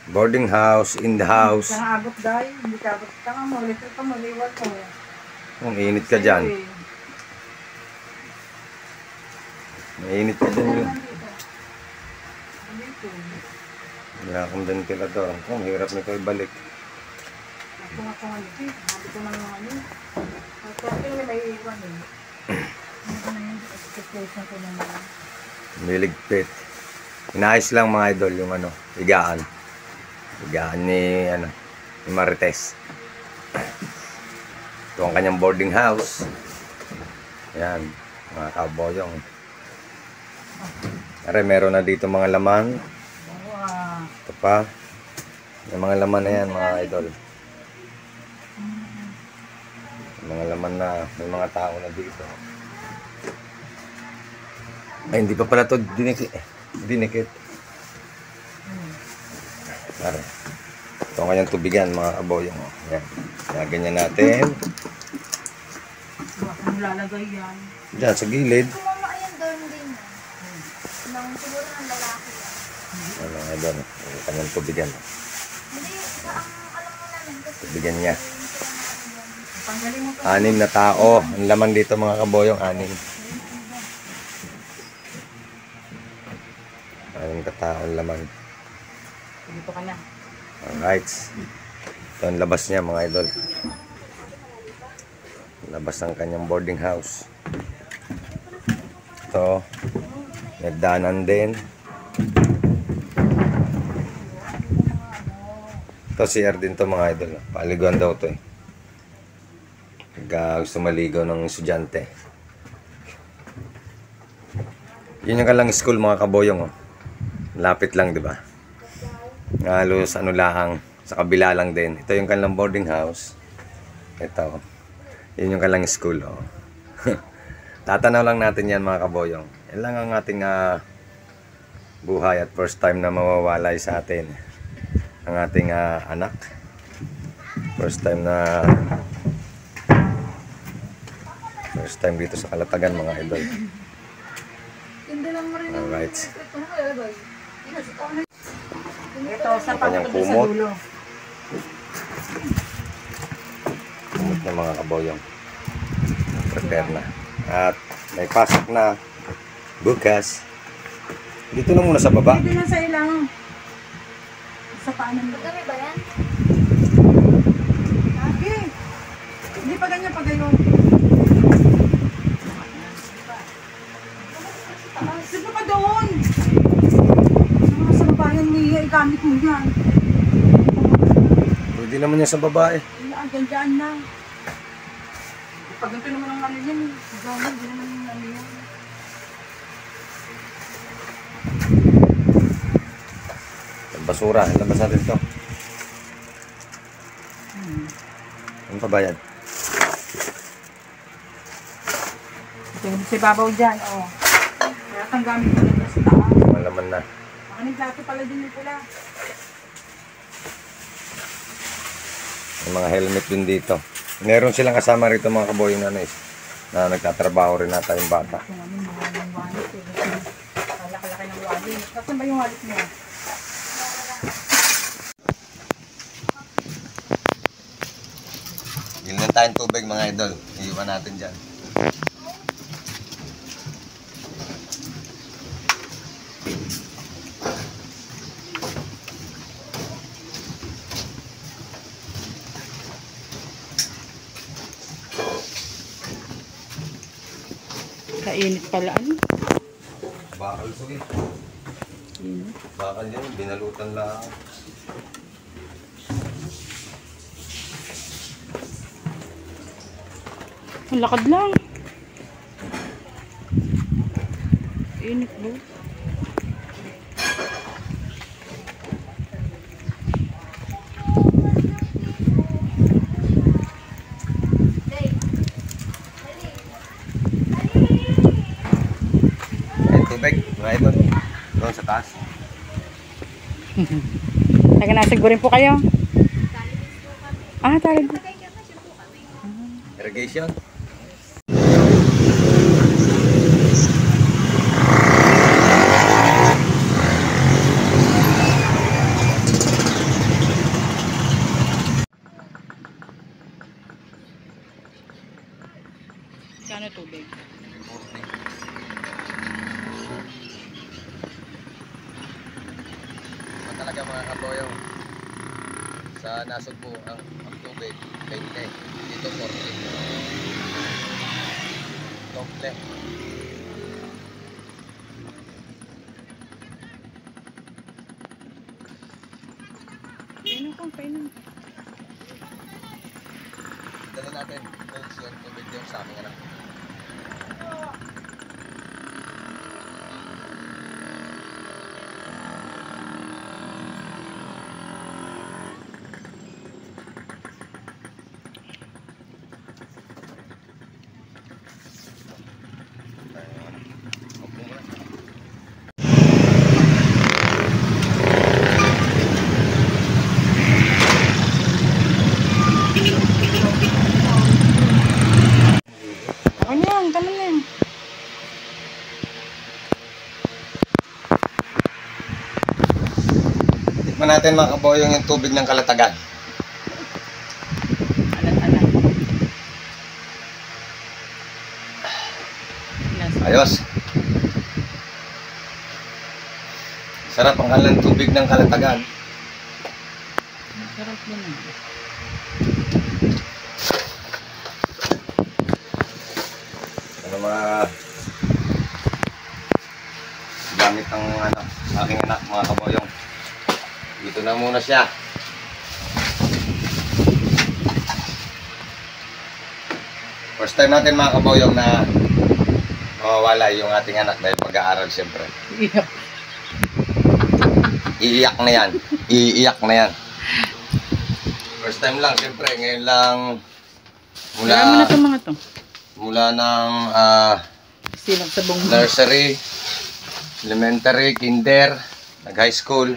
Boarding house, in the house. Kaya abot dahil, hindi ka abot. Tanga mo, ulit ka mo, liwan mo. Kung init ka dyan. Mainit ka dyan yun. Wala akong ventilador. Kung hirap nito ibalik. Ako nga kung ano, sabi ko na naman ano. Kasi may iwan eh. Ano na yung expectation ko naman. Niligpit. Inaayos lang mga idol yung ano, higaan. Higaan ni Marites. Ito ang kanyang boarding house. Ayan, mga kaboyong. Are, meron na dito mga laman. Ito pa. Yung mga laman na yan mga idol. Mga laman na may mga tao na dito. Ay, hindi pa pala ito dinikit. Are, ito ang kanyang tubigan mga kaboyong. Ayan. Ganyan natin. Bakit lalagay yan? Diyan sa gilid. Mama, ayan doon din. Siguro ng lalaki yan. Ano nga doon? Ang kanyang tubigan. Hindi, ang alam mo namin kasi Tubigan niya. Panggaling mo 6 na tao. Ang laman dito mga kaboyong, 6. 6 katao ang laman. dito ka na. Alright. Ito ang labas niya mga idol. Labas ng kanyang boarding house. Ito. Nagdanan din. Ito CR din to mga idol. Paliguan daw to eh. Pagka gusto maligaw ng estudyante. Yun yung kalang school mga kaboyong. Oh. Lapit lang di ba? Halos ano lang. Sa kabila lang din. Ito yung kanilang boarding house. Ito. Yun yung kanilang school. Oh. Tatanaw lang natin yan mga kaboyong. Yan lang ang ating buhay at first time na mawawalay sa atin. Ang ating anak. First time dito sa Kalatagan mga idol. Alright. Ito, sa Kanyang pagkakas sa kumot. dulo. Kumot ng mga kaboyong. Prepare na. At may pasok na bukas. Dito na muna sa baba. Dito lang sa ilang. Sa paanan mo. Magkami ba yan? Lagi. Hindi pa ganyan pa gayon. Dito pa doon. Sa babayan niya, igamit mo yan. Pwede naman yan sa baba eh. Diyan na. Pag ganito naman ang ano yan, gawin, hindi naman yung ano yan. Basura, labas natin ito. Ano pa ba yan? Ito yung si babaw dyan, oh. Kaya kang gamit ko lang sa taas. Malaman na. Makaning plato pala din yung pula. May mga helmet din dito. Meron silang kasama rito mga kaboyong na nagtatrabaho rin nata yung bata. Ito namin mga wallet eh. Kalaki-laki ng wallet. Saan ba yung wallet niya? Gilinan tayong tubig mga idol. Iiwan natin dyan. Kainit pala ano? Bakal sugi. Bakal yan, binalutan lang. Ang lakad lang. Init mo. Tubig, mga idol. Doon sa taas. Teka na, sigurin po kayo. Talaga. Irrigation. talaga mga kaboyong. Sa Nasugbu ang tubig 20, dito 40. Doble. Painom ko, painom. Dali natin. Yung tubig yung sa aking anak. Ako na yan, tama na yan. Tikman natin mga kaboyong yung tubig ng Kalatagan. Alat-alat. Ayos. Sarap ang kalang tubig ng Kalatagan. Sarap din ah. Ano mga gamit ng aking anak mga kaboyong. Dito na muna siya. First time natin mga kaboyong na mawawala yung ating anak dahil pag-aaral siyempre. Iyak. Iiyak na yan. Iiyak na yan. First time lang siyempre. Ngayon lang Kaya mo na itong mga to. mula ng Silang sa bong. nursery, elementary, kinder, nag-high school.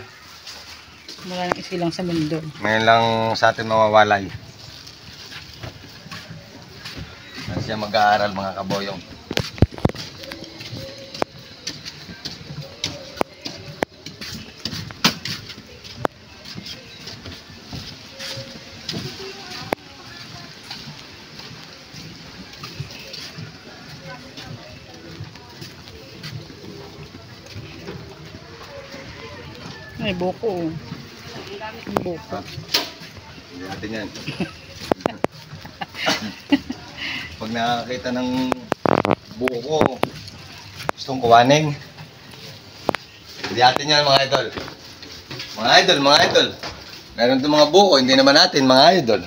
Mula ng isilang sa mundo. Ngayon lang sa atin mawawalay. Kasi siya mag-aaral mga kaboyong. Ay, buko. Ang buko. Hindi natin yan. Pag nakakita ng buko, gustong kuwaning. Hindi natin yan mga idol. Mga idol, mga idol. Meron itong mga buko, hindi naman natin mga idol.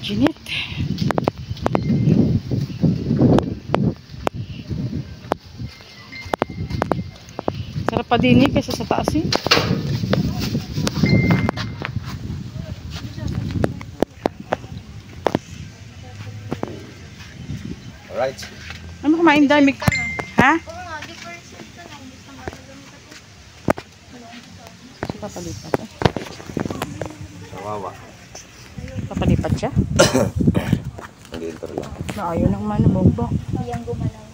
Jeanette. Sarap pa din eh, kaysa sa taas eh. Alright. Ano kumain dami? Ha? Oo nga, di first ka na. Gusto mo magagamit ako. Papalipat eh. Kawawa. Papalipat siya? Nag-enter lang. Naayon ng mano, bomba. Iyang gumalaw.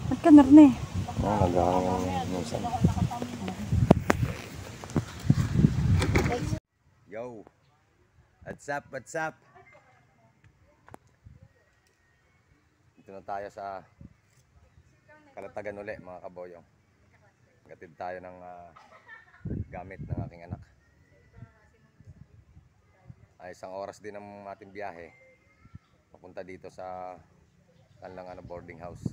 At ka na rin eh. Oo, naghahangin minsan. Yo! What's up? What's up? Dito na tayo sa Kalatagan uli mga kaboyong. Gatid tayo ng gamit ng aking anak. Ay, 1 oras din ang ating biyahe. Papunta dito sa kanilang boarding house.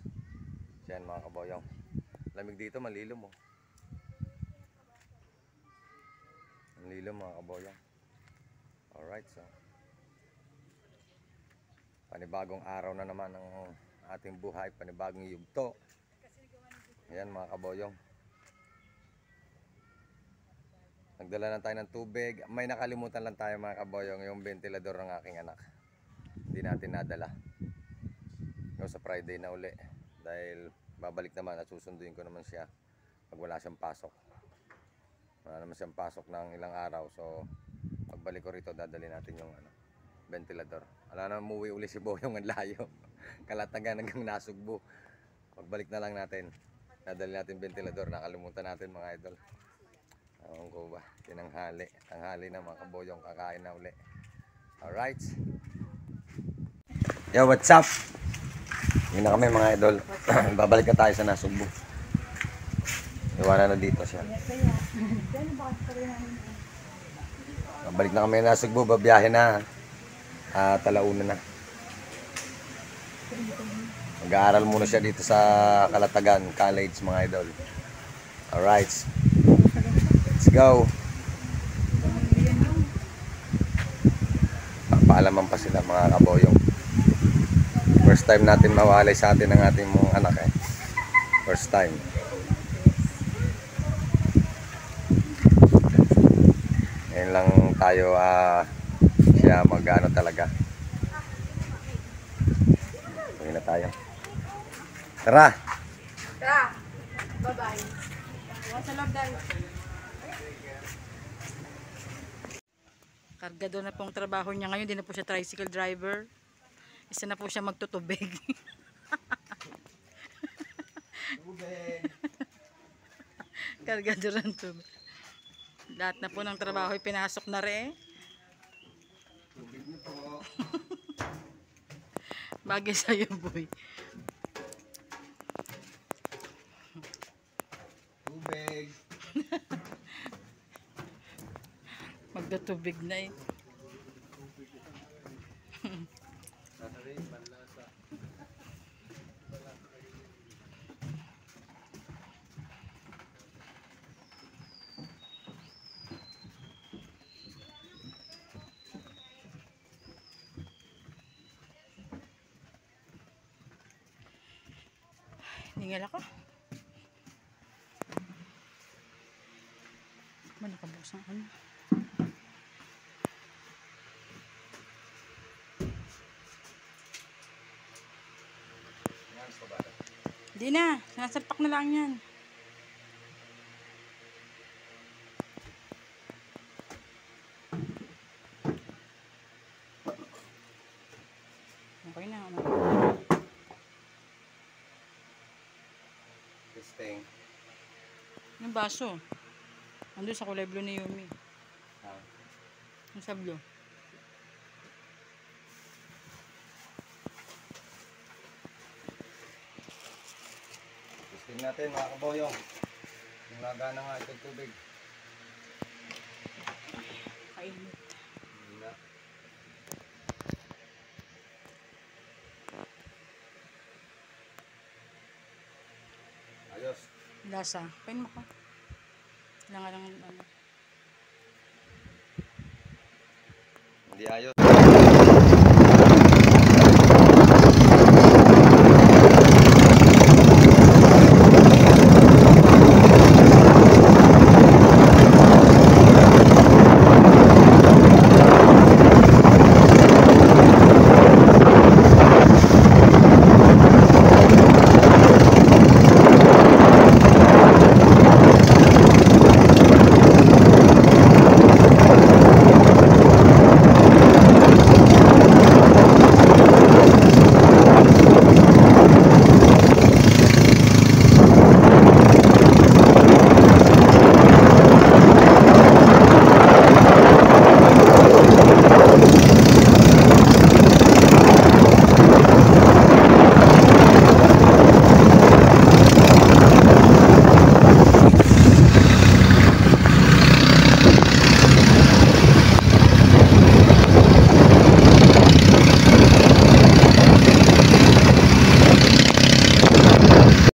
Yan mga kaboyong. Lamig dito, malilom oh. Malilom mga kaboyong. Alright, so panibagong araw na naman ang ating buhay, panibagong yugto. Ayan mga kaboyong. Nagdala lang tayo ng tubig. May nakalimutan lang tayo mga kaboyong, yung ventilador ng aking anak. Hindi natin nadala. Yung sa Friday na uli. Dahil babalik naman at susunduin ko naman siya pag wala siyang pasok. Wala naman siyang pasok ng ilang araw. So pagbalik ko rito, dadali natin yung ventilador. Wala na, umuwi uli si Boyong, ang layo. Kalatagan hanggang Nasugbu. Pagbalik na lang natin, dadali natin ventilador. Nakalimutan natin mga idol. Ewan ko ba, tinanghali. Tanghali na mga kaboyong, kakain na uli. Alright. Yo, what's up? Yun na kami mga idol. Babalik na tayo sa Nasugbu. Iwanan na dito siya. Babalik na kami na Nasugbu. Babiyahe na. Talauna na. Mag-aaral muna siya dito sa Calatagan College mga idol. Alright. Let's go. Paalaman pa sila mga kaboyong. First time natin mawalay sa atin ng ating mga anak eh. First time. Ngayon lang tayo siya mag-ano talaga. Uwi na tayo. Tara! Tara! Bye-bye. Sa loob dahil. Kargado na pong trabaho niya ngayon. Hindi na po siya tricycle driver. Isa na po siya magtutubig. Tubig! Kargado ng tubig. Lahat na po ng trabaho ay pinasok na rin. Tubig niyo po. Bagay sa'yo, boy. Tubig! Magdutubig na eh. Hingal ako. Ba nakabukas ang ano? Hindi na. Sinasalpak na lang yan. Okay na. Ano? Testing. Yung baso. Ando sa kulay blue ni Yumi. Yung sa blue. Testing natin mga kaboyong. Yung nagana nga itong tubig. Kainit. Hindi na. Ayos. Lasa. Kain mo ko. Kailangan lang ano. Hindi ayos.